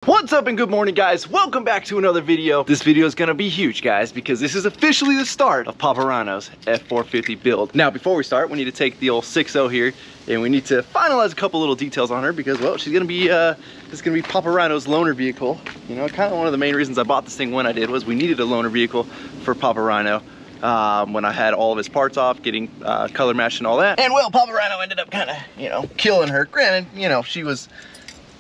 What's up and good morning, guys? Welcome back to another video. This video is gonna be huge, guys, because this is officially the start of HYPERLITE's F450 build. Now, before we start, we need to take the old 6.0 here and we need to finalize a couple little details on her because, well, she's gonna be this is gonna be HYPERLITE's loaner vehicle. You know, kind of one of the main reasons I bought this thing when I did was we needed a loaner vehicle for HYPERLITE. When I had all of his parts off, getting color matched and all that. And well, HYPERLITE ended up kind of, you know, killing her. Granted, you know, she was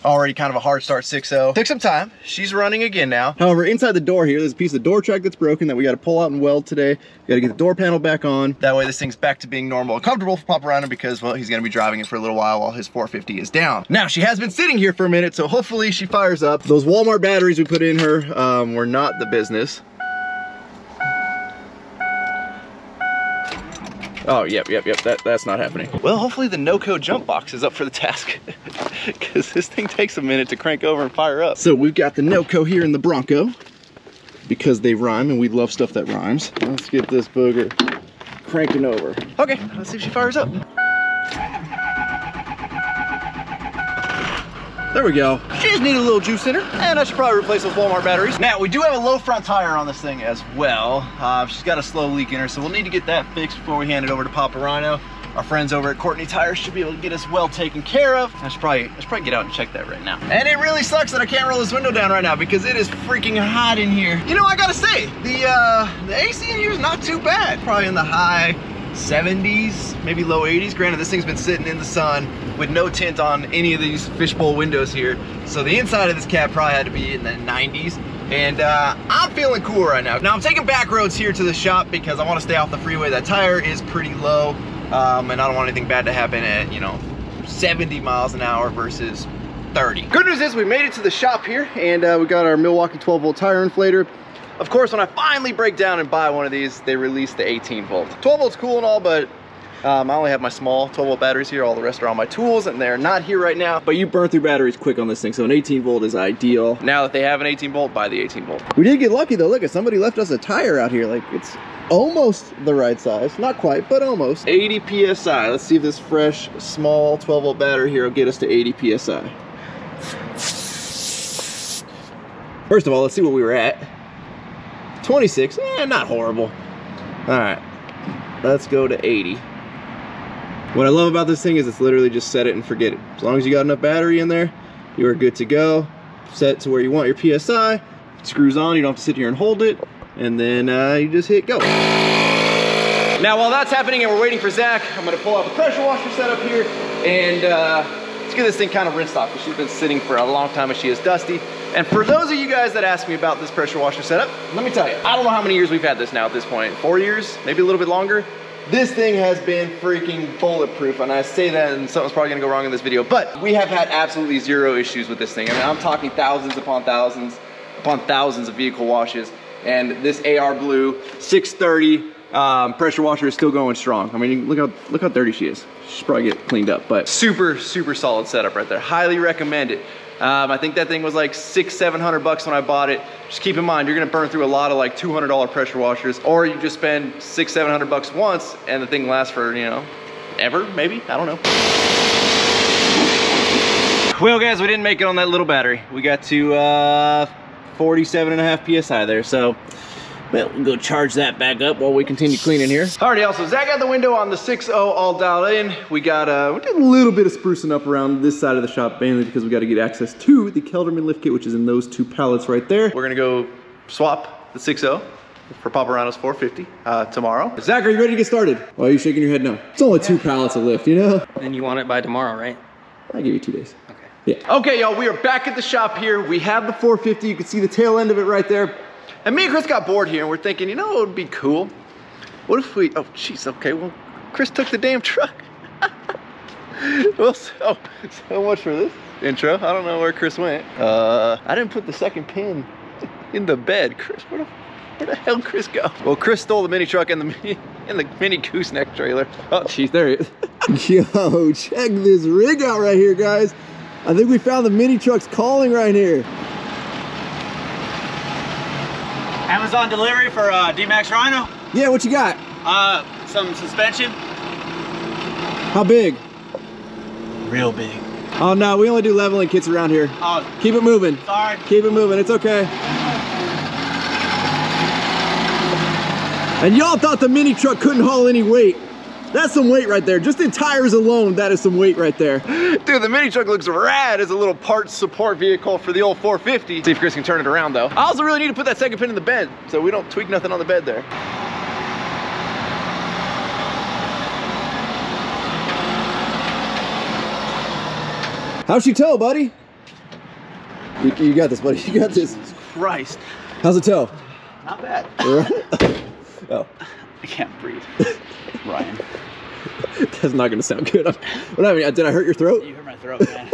already kind of a hard start 6.0. Took some time. She's running again now. However, inside the door here, there's a piece of door track that's broken that we got to pull out and weld today. We got to get the door panel back on. That way this thing's back to being normal and comfortable for HYPERLITE because, well, he's going to be driving it for a little while his 450 is down. Now, she has been sitting here for a minute, so hopefully she fires up. Those Walmart batteries we put in her were not the business. Oh, yep, that's not happening. Well, hopefully the no-code jump box is up for the task because this thing takes a minute to crank over and fire up. So we've got the no-code here in the Bronco because they rhyme and we love stuff that rhymes. Let's get this booger cranking over. Okay, let's see if she fires up. There we go. She just needed a little juice in her, and I should probably replace those Walmart batteries. Now, we do have a low front tire on this thing as well. She's got a slow leak in her, so we'll need to get that fixed before we hand it over to HYPERLITE. Our friends over at Courtney Tires should be able to get us well taken care of. I should probably get out and check that right now. And it really sucks that I can't roll this window down right now because it is freaking hot in here. You know, I gotta say, the AC in here is not too bad. Probably in the high 70s, maybe low 80s. Granted, this thing's been sitting in the sun with no tint on any of these fishbowl windows here. So the inside of this cab probably had to be in the 90s. And I'm feeling cool right now. Now I'm taking back roads here to the shop because I want to stay off the freeway. That tire is pretty low and I don't want anything bad to happen at, you know, 70 miles an hour versus 30. Good news is we made it to the shop here and we got our Milwaukee 12-volt tire inflator. Of course, when I finally break down and buy one of these, they release the 18 volt. 12 volt's cool and all, but I only have my small 12 volt batteries here. All the rest are on my tools and they're not here right now. But you burn through batteries quick on this thing, so an 18 volt is ideal. Now that they have an 18 volt, buy the 18 volt. We did get lucky though. Look, somebody left us a tire out here. Like, it's almost the right size. Not quite, but almost. 80 PSI. Let's see if this fresh, small 12 volt battery here will get us to 80 PSI. First of all, let's see what we were at. 26, not horrible. All right, let's go to 80. What I love about this thing is it's literally just set it and forget it. As long as you got enough battery in there, you are good to go. Set it to where you want your PSI. It screws on, you don't have to sit here and hold it. And then you just hit go. Now while that's happening and we're waiting for Zach, I'm gonna pull out the pressure washer setup here and let's get this thing kind of rinsed off because she's been sitting for a long time and she is dusty. And for those of you guys that ask me about this pressure washer setup, let me tell you, I don't know how many years we've had this now at this point. 4 years, maybe a little bit longer. This thing has been freaking bulletproof, and I say that and something's probably gonna go wrong in this video, but we have had absolutely zero issues with this thing. I mean, I'm talking thousands upon thousands of vehicle washes, and this AR Blue 630 pressure washer is still going strong. I mean, look how dirty she is. She should probably get cleaned up, but super solid setup right there. Highly recommend it. I think that thing was like $600-700 bucks when I bought it. Just keep in mind, you're gonna burn through a lot of like $200 pressure washers, or you just spend $600-700 bucks once and the thing lasts for, you know, ever, maybe, I don't know. Well guys, we didn't make it on that little battery. We got to 47.5 PSI there, so well, we'll go charge that back up while we continue cleaning here. Alrighty, also, Zach got the window on the 6.0 all dialed in. We did a little bit of sprucing up around this side of the shop, mainly because we got to get access to the Kelderman lift kit, which is in those two pallets right there. We're gonna go swap the 6.0 for HYPERLITE's 450 tomorrow. Zach, are you ready to get started? Why are you shaking your head no? It's only 2 pallets of lift, you know? And you want it by tomorrow, right? I'll give you 2 days. Okay. Yeah. Okay, y'all, we are back at the shop here. We have the 450. You can see the tail end of it right there. And me and Chris got bored here and we're thinking, you know what would be cool? What if we, oh jeez, okay, well, Chris took the damn truck. Well, so much for this intro. I don't know where Chris went. I didn't put the second pin in the bed. Chris, where the hell did Chris go? Well, Chris stole the mini truck and the mini gooseneck trailer. Oh, jeez, there he is. Yo, check this rig out right here, guys. I think we found the mini truck's calling right here. Amazon delivery for Dmaxryno. Yeah, what you got? Some suspension. How big? Real big. Oh no, we only do leveling kits around here. Oh, keep it moving. sorry. Keep it moving, it's okay. And y'all thought the mini truck couldn't haul any weight. That's some weight right there. Just in tires alone, that is some weight right there. Dude, the mini truck looks rad as a little parts support vehicle for the old 450. See if Chris can turn it around though. I also really need to put that second pin in the bed so we don't tweak nothing on the bed there. How's she tow, buddy? You got this, buddy. You got this. Jesus Christ. How's it tow? Not bad. Oh. I can't breathe. Ryan. That's not gonna sound good. What I mean, did I hurt your throat? You hurt my throat, man.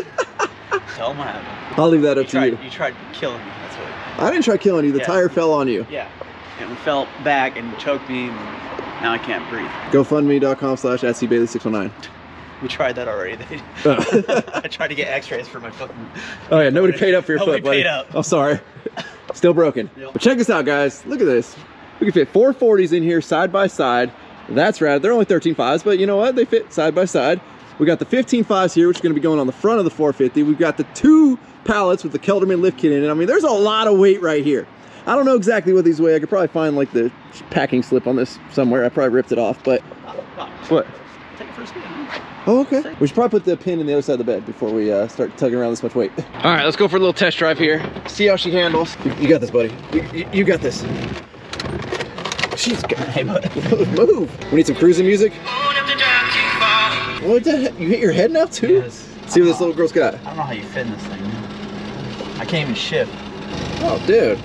Tell them what happened. I'll leave that up to you. You tried killing me, that's what. I didn't try killing you. The tire fell on you. Yeah. And it fell back and choked me, and now I can't breathe. GoFundMe.com/@cbailey619. We tried that already. I tried to get x-rays for my fucking... Oh yeah, nobody paid up for your foot, buddy. Paid up. I'm sorry. Still broken. Yep. But check this out, guys. Look at this. We can fit 440s in here side by side. That's rad. They're only 13.5s, but you know what? They fit side by side. We got the 15.5s here, which is going to be going on the front of the 450. We've got the 2 pallets with the Kelderman lift kit in it. I mean, there's a lot of weight right here. I don't know exactly what these weigh. I could probably find like the packing slip on this somewhere. I probably ripped it off, but what? Take it for a spin. Oh, okay. We should probably put the pin in the other side of the bed before we start tugging around this much weight. All right, let's go for a little test drive here. See how she handles. You got this, buddy. You got this. She's got, hey, buddy. Move. We need some cruising music. What the heck? You hit your head now too? Yes. See what this little girl's got. I don't know how you fit in this thing. I can't even shift. Oh, dude.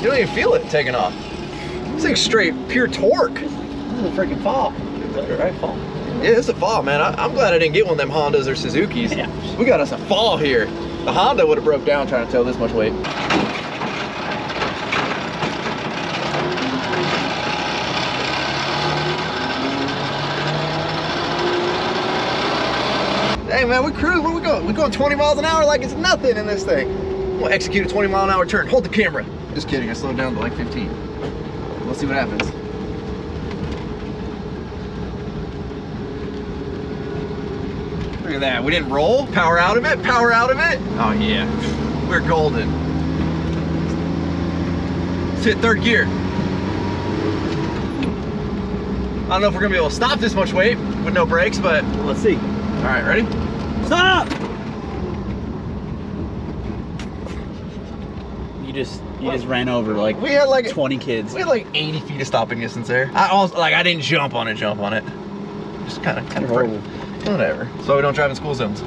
You don't even feel it taking off. This thing's straight, pure torque. This is a freaking fall. Is that the right fall? Yeah, it's a fall, man. I'm glad I didn't get one of them Hondas or Suzukis. Yeah. We got us a fall here. The Honda would have broke down trying to tow this much weight. Hey man, we cruise, where we going? We're going 20 miles an hour like it's nothing in this thing. We'll execute a 20-mile-an-hour turn. Hold the camera. Just kidding, I slowed down to like 15. Let's see what happens. Look at that, we didn't roll. Power out of it, power out of it. Oh yeah, we're golden. Let's hit 3rd gear. I don't know if we're gonna be able to stop this much weight with no brakes, but let's see. All right, ready? Stop! You just ran over like we had like 20 kids. We had like 80 feet of stopping distance there. I didn't jump on it. Just kind of whatever. So we don't drive in school zones.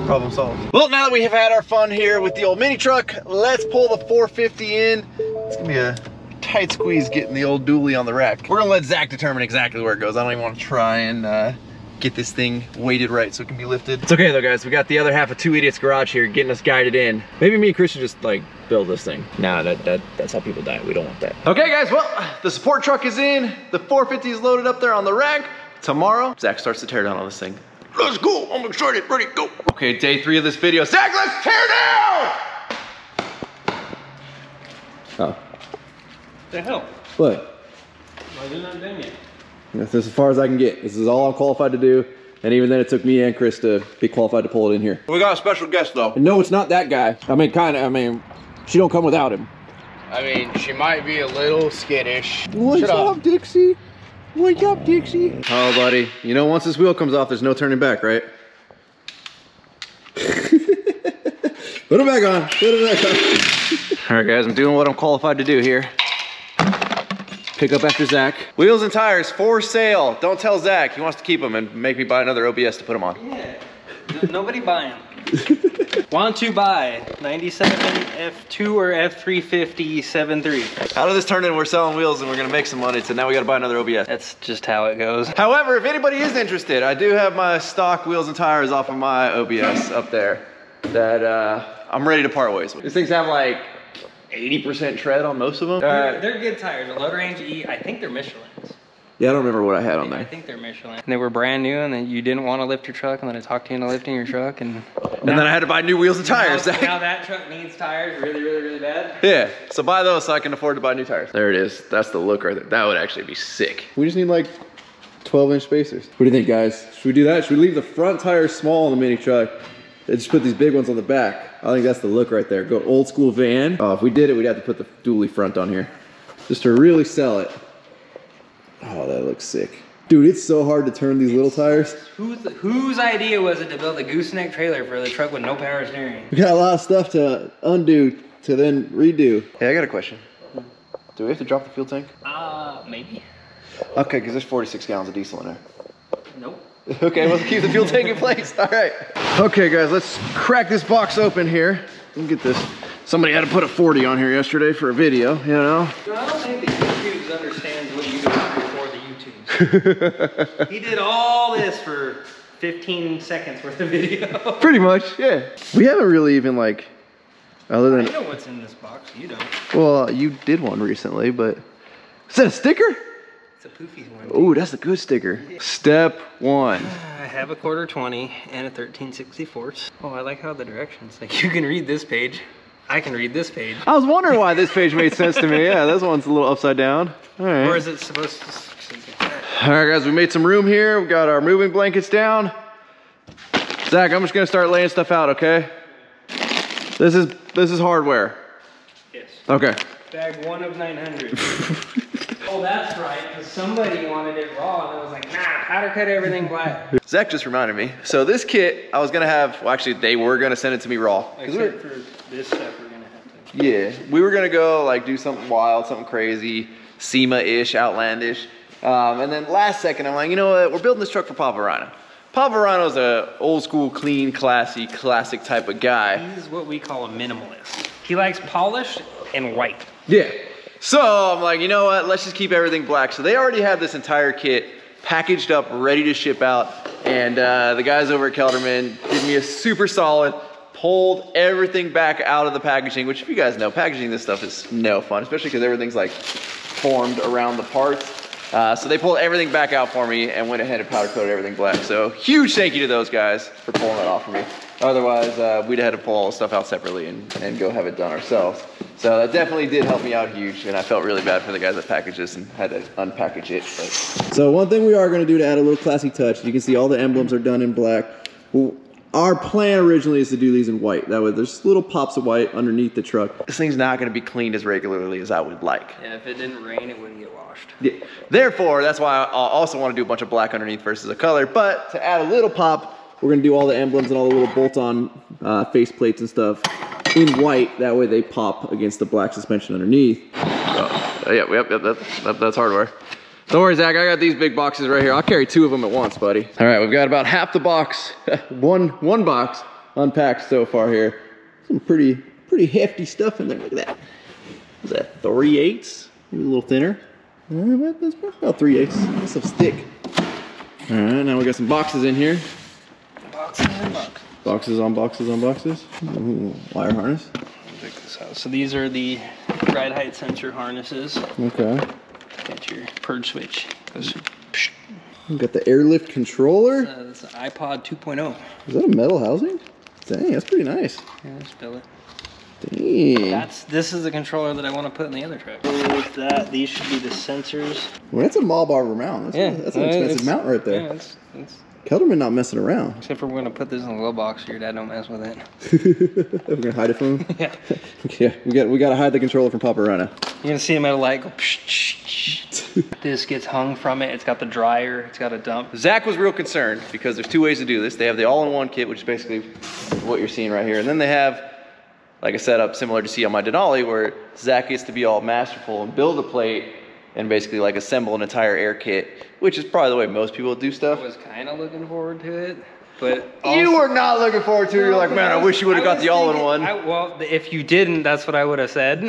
Problem solved. Well, now that we have had our fun here with the old mini truck, let's pull the 450 in. It's gonna be a tight squeeze getting the old dually on the rack. We're gonna let Zach determine exactly where it goes. I don't even want to try and get this thing weighted right so it can be lifted. It's okay though, guys. We got the other half of Two Idiots Garage here getting us guided in. Maybe me and Chris should just like build this thing. Nah, that's how people die. We don't want that. Okay guys, well, the support truck is in. The 450 is loaded up there on the rack. Tomorrow, Zach starts to tear down on this thing. Let's go, I'm excited, ready, go. Okay, day 3 of this video. Zach, let's tear down! Oh. The hell? What? Why is it not done yet? This is as far as I can get. This is all I'm qualified to do. And even then it took me and Chris to be qualified to pull it in here. We got a special guest though. And no, it's not that guy. I mean, she don't come without him. I mean, she might be a little skittish. What's up, Dixie? Wake up, Dixie. Oh, buddy. You know, once this wheel comes off, there's no turning back, right? Put it back on. Put it back on. All right, guys, I'm doing what I'm qualified to do here. Pick up after Zach. Wheels and tires for sale. Don't tell Zach. He wants to keep them and make me buy another OBS to put them on. Yeah. Nobody buy them. Why don't you buy 97 F2 or F350 7.3? Out of this turn in, we're selling wheels and we're gonna make some money, so now we gotta buy another OBS. That's just how it goes. However, if anybody is interested, I do have my stock wheels and tires off of my OBS up there that I'm ready to part ways with. These things have like 80% tread on most of them. They're good tires. The Load Range E, I think they're Michelin's. Yeah, I don't remember what I had on I there. think they're Michelin. And they were brand new, and then you didn't want to lift your truck, and then I talked you into lifting your truck, and then I had to buy new wheels and tires. Now that truck needs tires really, really, really bad. Yeah, so buy those so I can afford to buy new tires. There it is. That's the look right there. That would actually be sick. We just need like 12-inch spacers. What do you think, guys? Should we do that? Should we leave the front tires small on the mini truck and just put these big ones on the back? I think that's the look right there. Go old school van. Oh, if we did it, we'd have to put the dually front on here just to really sell it. Oh, that looks sick. Dude, it's so hard to turn these little tires. Whose idea was it to build a gooseneck trailer for the truck with no power steering? We got a lot of stuff to undo to then redo. Hey, I got a question. Do we have to drop the fuel tank? Maybe. Okay, because there's 46 gallons of diesel in there. Nope. Okay, let's keep the fuel tank in place. All right. Okay, guys, let's crack this box open here. Let me get this. Somebody had to put a 40 on here yesterday for a video, you know? I don't think the YouTubes understands what you do before the YouTubes. He did all this for 15 seconds worth of video. Pretty much, yeah. We haven't really even like, other than... I know what's in this box, you don't. Well, you did one recently, but... Is that a sticker? It's a Poofy one. Oh, that's a good sticker. Step 1. I have a 1/4-20 and a 13/64. Oh, I like how the directions, like you can read this page. I can read this page. I was wondering why this page made sense to me. Yeah, this one's a little upside down. All right. Or is it supposed to... All right, guys, we made some room here. We got our moving blankets down. Zach, I'm just gonna start laying stuff out, okay? This is hardware. Yes. Okay. Bag 1 of 900. Oh, that's right, because somebody wanted it raw, and I was like, nah, powder cut everything black. Zach just reminded me. So this kit, I was gonna have, well, actually, they were gonna send it to me raw. Except for this stuff we're gonna have to. Yeah, we were gonna go like do something wild, something crazy, SEMA-ish, outlandish. And then last second, I'm like, you know what? We're building this truck for Papa Rhino. Papa Rhino's a old school, clean, classy, classic type of guy. He's what we call a minimalist. He likes polished and white. Yeah. So I'm like, you know what? Let's just keep everything black. So they already have this entire kit packaged up, ready to ship out. And the guys over at Kelderman did me a super solid, pulled everything back out of the packaging, which if you guys know, packaging this stuff is no fun, especially because everything's like formed around the parts. So they pulled everything back out for me and went ahead and powder coated everything black. So huge thank you to those guys for pulling that off for me. Otherwise, we'd have had to pull all the stuff out separately and go have it done ourselves. So that definitely did help me out huge, and I felt really bad for the guys that packaged this and had to unpackage it. But. So one thing we are going to do to add a little classy touch, you can see all the emblems are done in black. Well, our plan originally is to do these in white. That way there's little pops of white underneath the truck. This thing's not going to be cleaned as regularly as I would like. Yeah, if it didn't rain, it wouldn't get washed. Yeah. Therefore, that's why I also want to do a bunch of black underneath versus a color. But to add a little pop, we're going to do all the emblems and all the little bolt-on face plates and stuff in white. That way they pop against the black suspension underneath. Yep, that's hardware. Don't worry, Zach, I got these big boxes right here. I'll carry 2 of them at once, buddy. All right, we've got about half the box, one box unpacked so far here. Some pretty hefty stuff in there. Look at that. Is that 3/8? Maybe a little thinner. That's about 3/8. That's some stick. All right, now we got some boxes in here. Boxes and boxes. Boxes on boxes on boxes. Ooh, wire harness. Check this out. So these are the ride height sensor harnesses. Okay. Got your purge switch. We got the airlift controller. It's an iPod 2.0. Is that a metal housing? Dang, that's pretty nice. Yeah, let's build it. Dang. This is the controller that I want to put in the other truck. With that, these should be the sensors. Well, that's a Marlboro mount. That's an expensive mount right there. Yeah, it's Kelderman not messing around. except for we're gonna put this in a little box so your dad don't mess with it. We're gonna hide it from him. Yeah. Yeah, we gotta hide the controller from Papa Rhino. You're gonna see him at a light go. This gets hung from it. It's got the dryer. It's got a dump. Zach was real concerned because there's 2 ways to do this. They have the all-in-one kit, which is basically what you're seeing right here, and then they have like a setup similar to see on my Denali, where Zach gets to be all masterful and build a plate and basically like assemble an entire air kit, which is probably the way most people do stuff. I was kind of looking forward to it, but also, you were not looking forward to it. You're like, man, I wish you would have got the all-in-one. Well, if you didn't, that's what I would have said.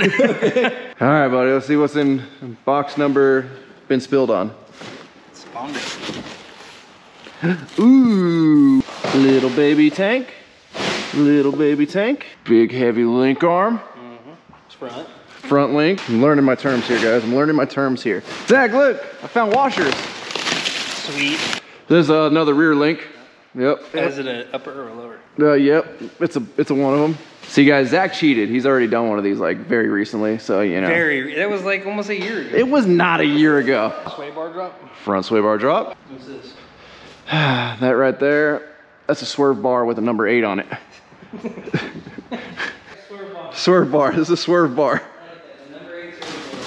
All right, buddy, let's see what's in box number been spilled on. Spawned it. Ooh, little baby tank. Little baby tank. Big heavy link arm. It's front. Front link. I'm learning my terms here, guys. I'm learning my terms here. Zach, look, I found washers. Sweet. There's another rear link. Yep. Is it an upper or a lower? Yep. It's a one of them. See, guys, Zach cheated. He's already done one of these like very recently, so you know. That was like almost a year ago. It was not a year ago. Sway bar drop? Front sway bar drop. What's this? That right there, that's a swerve bar with a number 8 on it. Swerve bar. Swerve bar, this is a swerve bar.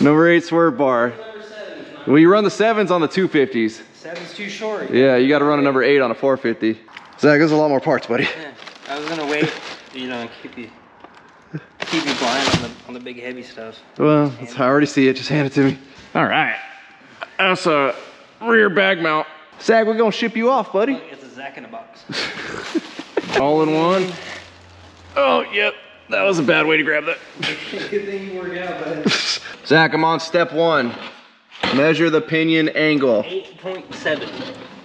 Number 8 swerve bar. Number 7. Well, you run the 7s on the 250s. 7's too short. Yeah, you got to run a number 8 on a 450. Zach, there's a lot more parts, buddy. Yeah, I was gonna wait, you know, and keep you blind on the big heavy stuff. Well, I already see it. Just hand it to me. All right. That's a rear bag mount. Zach, we're gonna ship you off, buddy. Look, it's a Zach in a box. All in one. Oh, yep. That was a bad way to grab that. Good thing you worked out, bud. Zach, I'm on step 1. Measure the pinion angle. 8.7.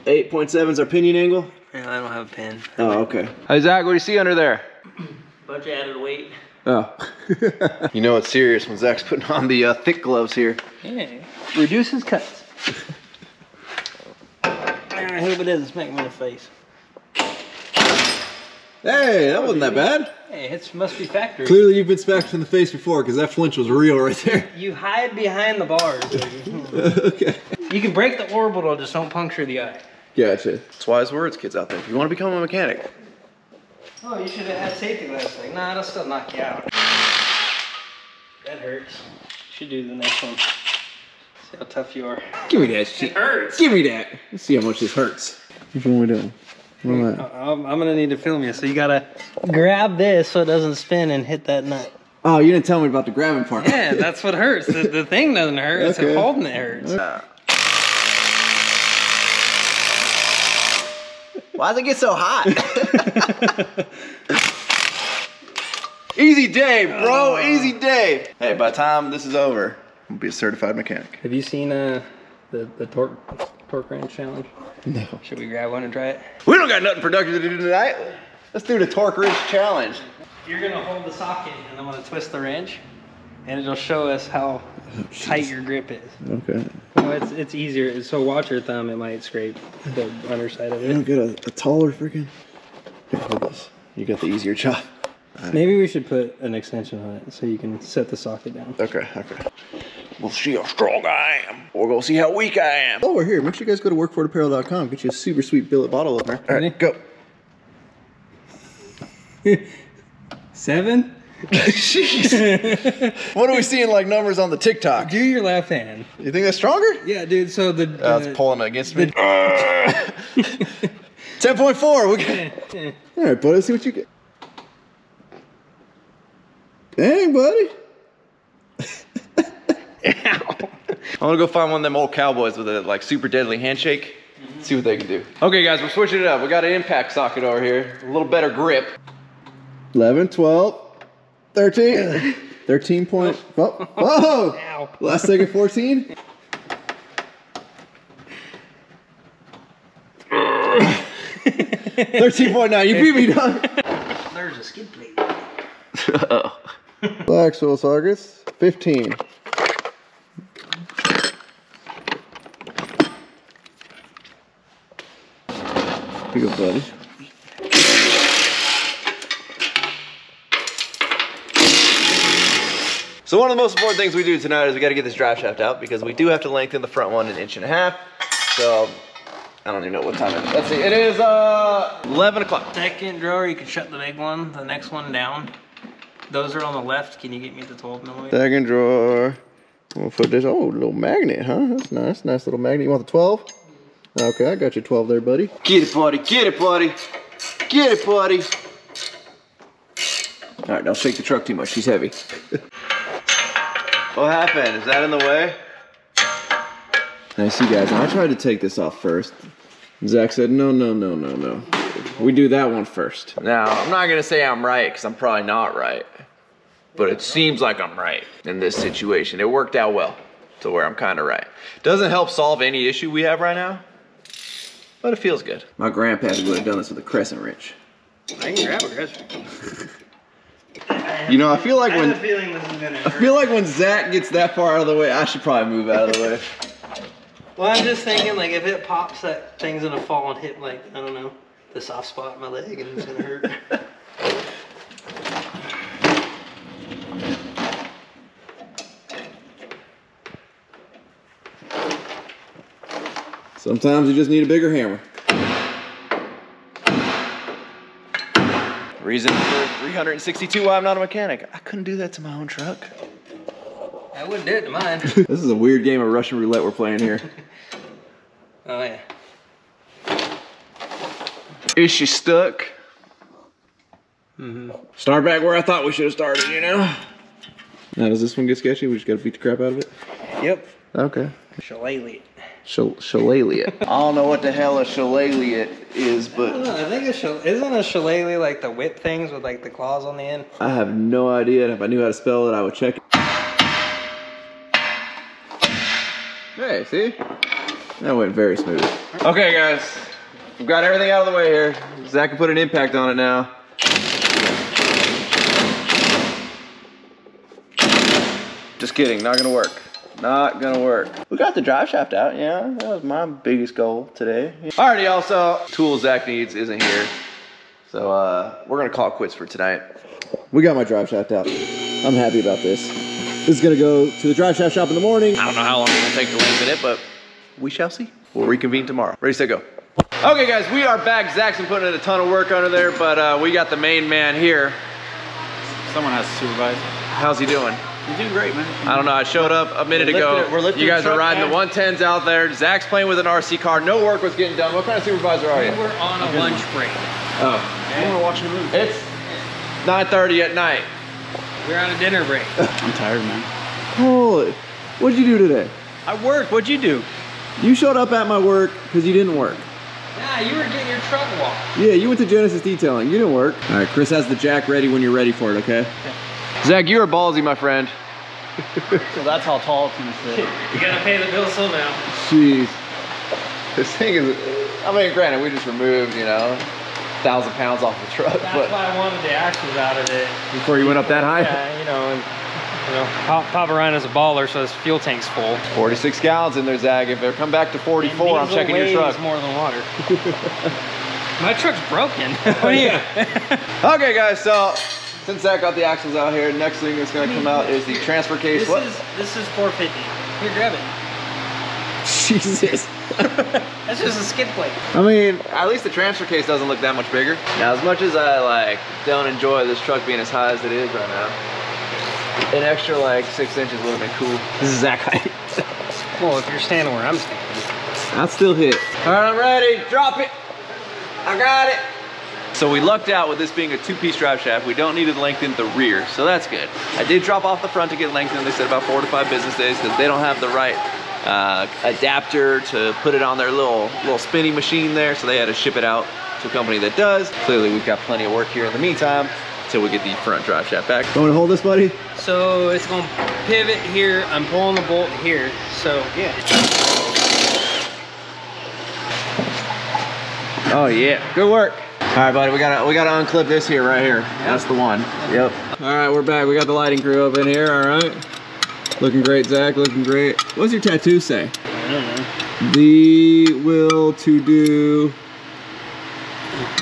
8.7 is our pinion angle? Yeah, I don't have a pen. Oh, okay. Hey, Zach, what do you see under there? Bunch of added weight. Oh. You know it's serious when Zach's putting on the thick gloves here. Yeah, reduces cuts. I hope it doesn't smack me in the face. Hey, that wasn't that bad. Hey, it must be factory. Clearly you've been smacked in the face before because that flinch was real right there. You hide behind the bars. Okay. You can break the orbital, just don't puncture the eye. Gotcha. It's wise words, kids out there. If you want to become a mechanic. Oh, you should have had safety glasses. Like, nah, it'll still knock you out. That hurts. Should do the next one. See how tough you are. Give me that shit. It hurts. Give me that. Let's see how much this hurts. Which one are we doing? I'm gonna need to film you, so you gotta grab this so it doesn't spin and hit that nut. Oh, you didn't tell me about the grabbing part. Yeah, that's what hurts. The thing doesn't hurt, it's Okay. holding it hurts. Why does it get so hot? Easy day, bro. Easy day. Hey, by the time this is over, I'm gonna be a certified mechanic. Have you seen the torque wrench challenge? No. Should we grab one and try it? We don't got nothing productive to do tonight. Let's do the torque wrench challenge. You're gonna hold the socket and I'm gonna twist the wrench and it'll show us how tight your grip is. Okay. Well, it's easier, so watch your thumb, it might scrape the underside of You don't it. get a taller freaking. Here, hold this. You got the easier job. Maybe we should put an extension on it so you can set the socket down. Okay, okay. We'll see how strong I am. We're gonna see how weak I am. Oh, we're here. Make sure you guys go to workforapparel.com. Get you a super sweet billet bottle opener. All right, go. 7? Jeez. What are we seeing like numbers on the TikTok? Do your left hand. You think that's stronger? Yeah, dude, so the... It's pulling against me. 10.4. We got... All right, buddy. Let's see what you get. Dang, buddy. I want to go find one of them old cowboys with a like super deadly handshake. See what they can do. Okay, guys, we're switching it up. We got an impact socket over here. A little better grip. 11, 12, 13. 13 point. Oh, whoa! Ow. Last second, 14. 13.9. You beat me, dog. There's a skid plate. Uh-oh. Black soil sockets. 15. Here you go, buddy. So one of the most important things we do tonight is we got to get this drive shaft out because we do have to lengthen the front one 1.5 inches. So I don't even know what time it is. Let's see. It is 11 o'clock. Second drawer, you can shut the big one, the next one down. Those are on the left. Can you get me the 12 millimeter? Second drawer. We'll put this. Oh, little magnet, huh? That's nice. Nice little magnet. You want the 12? Okay, I got your 12 there, buddy. Get it, buddy. Get it, buddy. Get it, buddy. All right, don't shake the truck too much. She's heavy. What happened? Is that in the way? Now, see, guys, I tried to take this off first. Zach said, no, no, no, no, no. We do that one first. Now, I'm not going to say I'm right, because I'm probably not right. But it seems like I'm right in this situation. It worked out well to where I'm kind of right. Doesn't help solve any issue we have right now, but it feels good. My grandpa would have done this with a crescent wrench. I can grab a crescent. You know, I feel like I have a feeling this is gonna hurt. I feel like when Zach gets that far out of the way, I should probably move out of the way. Well, I'm just thinking, like, if it pops, that thing's gonna fall and hit, like, I don't know, the soft spot in my leg and it's gonna hurt. Sometimes you just need a bigger hammer. Reason for 362 why I'm not a mechanic. I couldn't do that to my own truck. I wouldn't do it to mine. This is a weird game of Russian roulette we're playing here. Oh yeah. Is she stuck? Mm-hmm. Start back where I thought we should have started, you know? Now does this one get sketchy? We just gotta beat the crap out of it? Yep. Okay. Shillelagh. Shillelagh. I don't know what the hell a shillelagh is, I but don't know. I think isn't a shillelagh like the whip things with like the claws on the end? I have no idea. And if I knew how to spell it, I would check it. Hey, see? That went very smooth. Okay, guys. We've got everything out of the way here. Zach can put an impact on it now. Just kidding, not gonna work. Not gonna work. We got the drive shaft out, yeah. That was my biggest goal today. Alrighty, y'all, so tool Zach needs isn't here. So we're gonna call it quits for tonight. We got my drive shaft out. I'm happy about this. This is gonna go to the drive shaft shop in the morning. I don't know how long it'll take to lengthen it, but we shall see. We'll reconvene tomorrow. Ready, set, go. Okay, guys, we are back. Zach's been putting in a ton of work under there, but we got the main man here. Someone has to supervise. How's he doing? You're doing great, man. I don't know. I showed up a minute ago. You guys are riding the 110s out there. Zach's playing with an RC car. No work was getting done. What kind of supervisor are you? We're on a lunch break. Oh. I want to watch a movie. It's 9:30 at night. We're on a dinner break. I'm tired, man. Holy. What'd you do today? I worked. What'd you do? You showed up at my work because you didn't work. Nah, you were getting your truck washed. Yeah, you went to Genesis Detailing. You didn't work. All right, Chris has the jack ready when you're ready for it, okay? Zach, you are ballsy, my friend. So that's how tall it's gonna sit. You gotta pay the bill somehow. Jeez. This thing is, I mean, granted, we just removed, you know, 1,000 pounds off the truck. That's why I wanted the axles out of it. Before you went up that high? Yeah, you know, Papa Rhino's a baller, so his fuel tank's full. 46 gallons in there, Zach. If they come back to 44, I'm checking your truck. More than water. My truck's broken. What are you? Okay, guys, so since Zach got the axles out here, next thing that's gonna come out is the transfer case. This is 450. Here, grab it. Jesus. That's just a skid plate. I mean, at least the transfer case doesn't look that much bigger. Now, as much as I don't enjoy this truck being as high as it is right now, an extra 6 inches would have been cool. This is Zach height. Well, if you're standing where I'm standing. I'll still hit. All right, I'm ready. Drop it. I got it. So we lucked out with this being a 2-piece drive shaft. We don't need to lengthen the rear, so that's good. I did drop off the front to get lengthened. They said about 4 to 5 business days because they don't have the right adapter to put it on their little spinning machine there, so they had to ship it out to a company that does. Clearly, we've got plenty of work here in the meantime until we get the front drive shaft back. You want to hold this, buddy? So it's gonna pivot here. I'm pulling the bolt here. So yeah. Oh yeah, good work. All right, buddy, we gotta unclip this here, right here. That's the one. Yep. All right, we're back. We got the lighting crew up in here. All right. Looking great, Zach. Looking great. What's your tattoo say? I don't know. The will to do.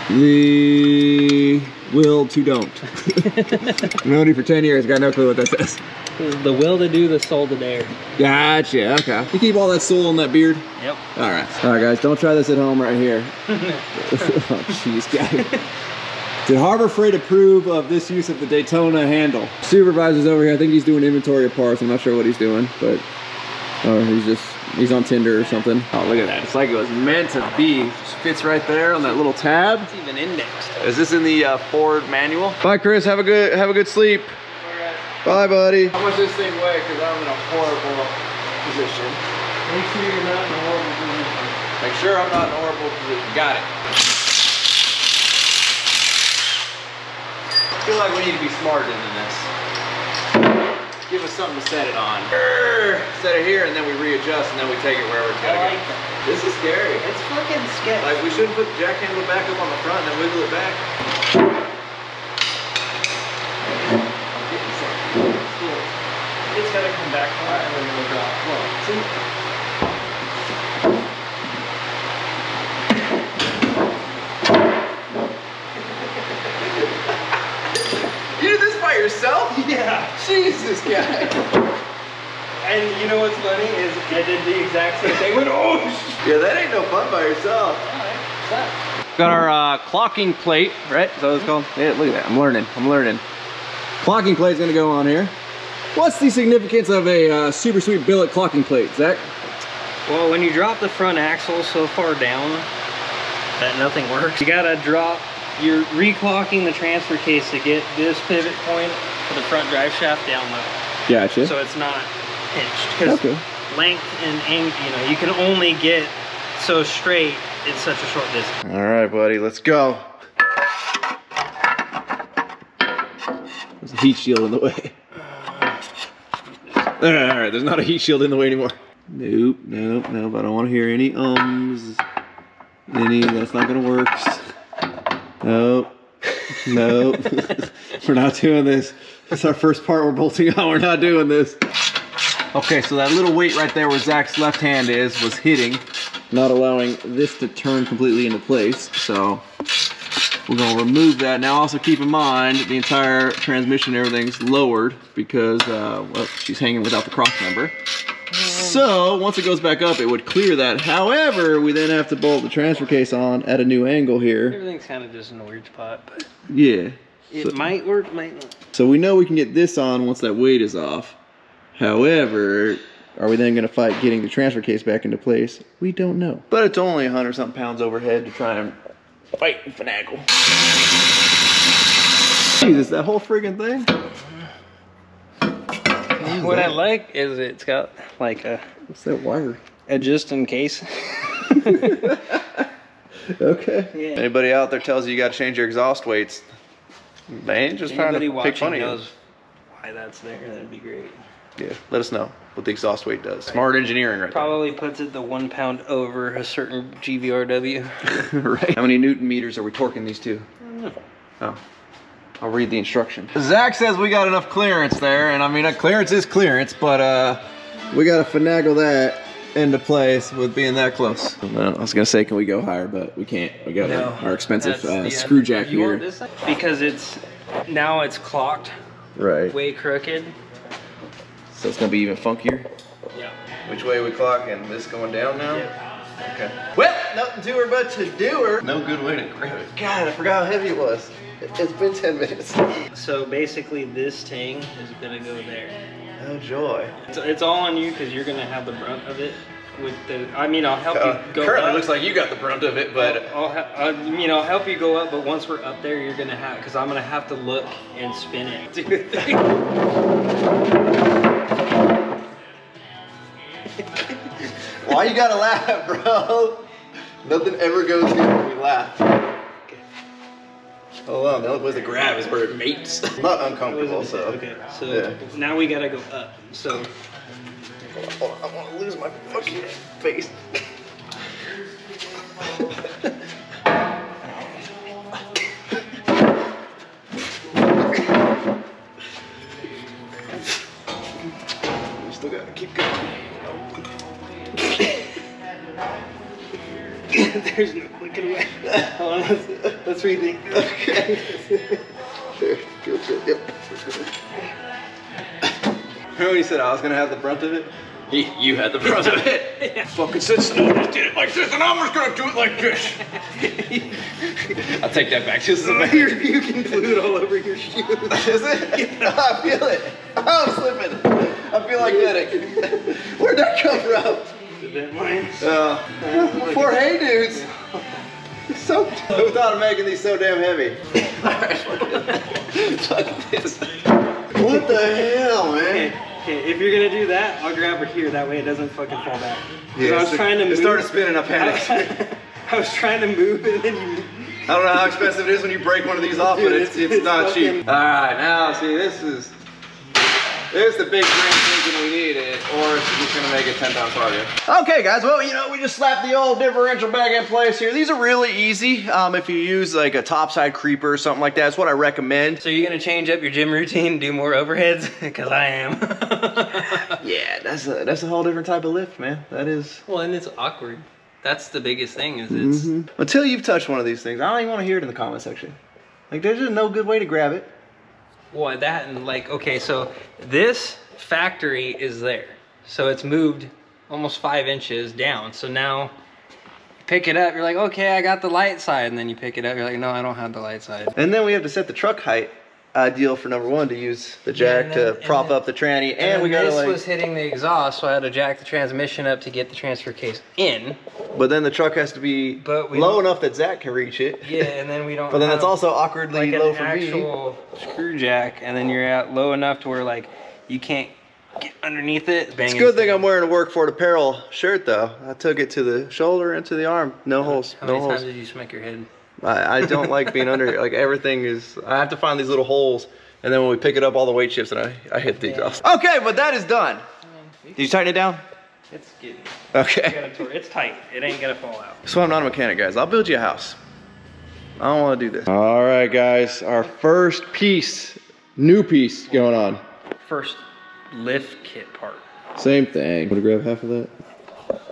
The will to don't. I've known you for 10 years. Got no clue what that says. The will to do, the soul to dare. Gotcha. Okay. You keep all that soul in that beard? Yep. All right. All right, guys. Don't try this at home right here. Oh, jeez, guy. Did Harbor Freight approve of this use of the Daytona handle? Supervisor's over here. I think he's doing inventory of parts. I'm not sure what he's doing, but he's on Tinder or something. Oh, look at that. It's like it was meant to be. Just fits right there on that little tab. It's even indexed. Is this in the Ford manual? Bye, Chris. Have a good sleep. Bye, buddy. How much does this thing weigh? Because I'm in a horrible position. Make sure you're not in a horrible position. Make sure I'm not in a horrible position. Got it. I feel like we need to be smarter than this. Give us something to set it on. Set it here and then we readjust and then we take it wherever it's gotta go. That. This is scary. It's fucking sketchy. Like we shouldn't put the jack handle back up on the front and then wiggle it back. I'm getting something. It's gotta come back and then it'll drop. Well, see? Jesus, guy. And you know what's funny is I did the exact same thing. Went, oh, Yeah, that ain't no fun by yourself. Got our clocking plate, right? Is that what it's called? Yeah, look at that. I'm learning. Clocking plate's gonna go on here. What's the significance of a super sweet billet clocking plate, Zach? well, when you drop the front axle so far down that nothing works, you gotta drop. You're reclocking the transfer case to get this pivot point for the front drive shaft down low. Gotcha. So it's not pinched. Because length and angle, you know, you can only get so straight in such a short distance. All right, buddy, let's go. There's a heat shield in the way. All right, there's not a heat shield in the way anymore. Nope, nope, nope. I don't want to hear any ums. That's not gonna work. Nope, nope. We're not doing this. It's our first part we're bolting on. We're not doing this. Okay, so that little weight right there where Zach's left hand was hitting, not allowing this to turn completely into place. So we're gonna remove that. Now also keep in mind the entire transmission, everything's lowered because, well, she's hanging without the cross member. So once it goes back up, it would clear that. However, we then have to bolt the transfer case on at a new angle here. Everything's kind of just in a weird spot, but Yeah. it might work, might not. So we know we can get this on once that weight is off. However, are we then gonna fight getting the transfer case back into place? We don't know. But it's only 100-something pounds overhead to try and fight and finagle. Jesus, that whole friggin' thing? What I like is it's got like a What's that wire? just in case. Okay. Yeah. Anybody out there tells you gotta change your exhaust weights, they ain't just trying Anybody to pick fun watching of you. knows why that's there. That'd be great. Yeah, let us know what the exhaust weight does. Smart engineering right Probably puts it the 1 pound over a certain GVRW. there. Right. How many Newton meters are we torquing these to? Oh. I'll read the instruction. Zach says we got enough clearance there, and I mean, clearance is clearance, but we gotta finagle that into place with being that close. Well, I was gonna say, can we go higher, but we can't. We got our expensive screw jack You here. want this thing? Because it's clocked Right. way crooked. So it's gonna be even funkier. Yeah. Which way are we clocking? This going down now? Yep. Okay. Well, nothing to her but to do her. No good way to grab it. God, I forgot how heavy it was. It's been 10 minutes. So basically this thing is gonna go there. Oh joy. It's all on you because you're gonna have the brunt of it. With the, I mean, I'll help you go currently up. looks like you got the brunt of it, but I'll help you go up. But once we're up there, you're gonna have, because I'm gonna have to look and spin it. Do the thing. why you gotta laugh, bro? Nothing ever goes good when we laugh. Hold on, the only place to grab is where it mates. I'm not uncomfortable, so. Okay, so Yeah. now we gotta go up. So Hold on, I want to lose my fucking face. We still gotta keep going. there's no looking away. Hold on, let's rethink. Okay. There, good, yep. Remember when you said I was gonna have the brunt of it? You had the brunt of it. Yeah. Fucking since Snow just did it like this, and I'm just gonna do it like this. I'll take that back. Just You're puking fluid all over your shoes. Is it? Yeah. I feel it. Oh, I'm slipping. I feel like that. Where'd that come from? Is that mine? Poor hey dudes. So who thought of making these so damn heavy? Fuck this. What the hell, man? Okay, if you're gonna do that, I'll grab her here. That way it doesn't fucking fall back. Yeah, I was trying to move. It started spinning, I panicked. I was trying to move and then you... I don't know how expensive it is when you break one of these off, but it's not cheap. All right, now see, this is the big grand thinking we needed, or it's just gonna make it 10 times harder. Okay, guys, well, you know, we just slapped the old differential back in place here. These are really easy. If you use like a topside creeper or something like that, it's what I recommend. So you're gonna change up your gym routine, do more overheads? Because I am. Yeah, that's a whole different type of lift, man. That is. Well, and it's awkward. That's the biggest thing, is it's... Until you've touched one of these things, I don't even want to hear it in the comment section. Like, there's just no good way to grab it. Well, that and like, okay, so this factory is there. So it's moved almost 5 inches down. So now you pick it up, you're like, okay, I got the light side. And then you pick it up, you're like, no, I don't have the light side. And then we have to set the truck height. Ideal for number one to use the jack to prop up the tranny, and we gotta this was hitting the exhaust, so I had to jack the transmission up to get the transfer case in. But then the truck has to be low enough that Zach can reach it. Yeah, and then we don't. But then it's also awkwardly like low an for actual screw jack, and then you're at low enough to where like you can't get underneath it. It's a good thing I'm wearing a Work for It Apparel shirt though. I took it to the shoulder and to the arm. No holes. How many times did you smack your head? I don't like being under, like everything is, I have to find these little holes, and then when we pick it up, all the weight shifts and I hit the exhaust. Okay, but that is done. Did you tighten it down? It's getting, okay. It's tight, it ain't gonna fall out. So I'm not a mechanic, guys. I'll build you a house. I don't wanna do this. All right, guys, our first piece, new piece going on. First lift kit part. Same thing. Want to grab half of that?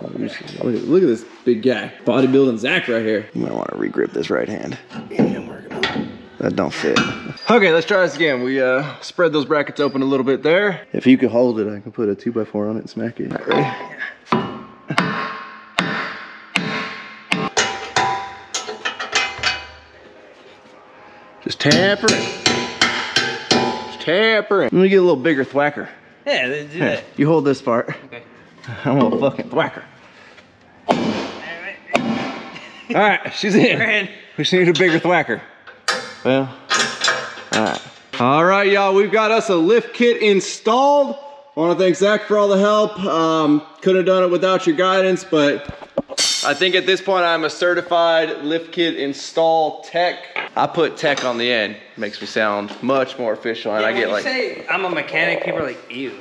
Look at this big guy. Bodybuilding Zach right here. You might want to regrip this right hand. Yeah, I'm working on it. That don't fit. Okay, let's try this again. We spread those brackets open a little bit there. If you can hold it, I can put a 2x4 on it and smack it. All right, ready? Just tampering. Just tampering. Let me get a little bigger thwacker. Yeah, do that. You hold this part. Okay. I'm a fucking thwacker. All right, she's in. We just need a bigger thwacker. Well, all right. All right, y'all, we've got us a lift kit installed. I want to thank Zach for all the help. Couldn't have done it without your guidance, but I think at this point I'm a certified lift kit install tech. I put tech on the end. Makes me sound much more official, and yeah, I get like. When you say I'm a mechanic, people are like, ew.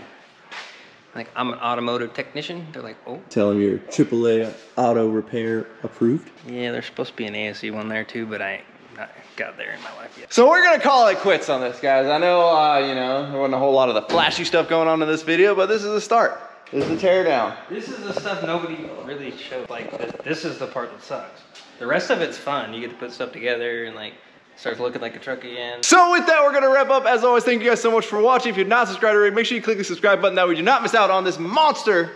Like, I'm an automotive technician. They're like, oh. Tell them you're AAA auto repair approved. Yeah, there's supposed to be an ASE one there too, but I ain't not got there in my life yet. So we're gonna call it quits on this, guys. I know, you know, there wasn't a whole lot of the flashy stuff going on in this video, but this is the start. This is the tear down. This is the stuff nobody really showed. Like, this is the part that sucks. The rest of it's fun. You get to put stuff together and like, starts looking like a truck again. So with that, we're gonna wrap up. As always, thank you guys so much for watching. If you're not subscribed already, make sure you click the subscribe button. That way you do not miss out on this monster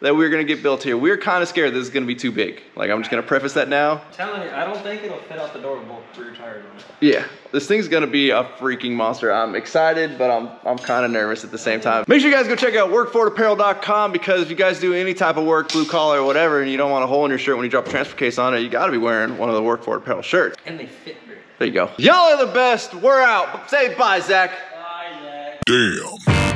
that we're gonna get built here. We're kind of scared this is gonna be too big. Like, I'm just gonna preface that now. I'm telling you, I don't think it'll fit out the door with both rear tires on it. Yeah, this thing's gonna be a freaking monster. I'm excited, but I'm kind of nervous at the same time. Make sure you guys go check out workforapparel.com, because if you guys do any type of work, blue collar or whatever, and you don't want a hole in your shirt when you drop a transfer case on it, you gotta be wearing one of the Work For It Apparel shirts. And they fit great. There you go. Y'all are the best. We're out. Say bye, Zach. Bye, Zach. Damn.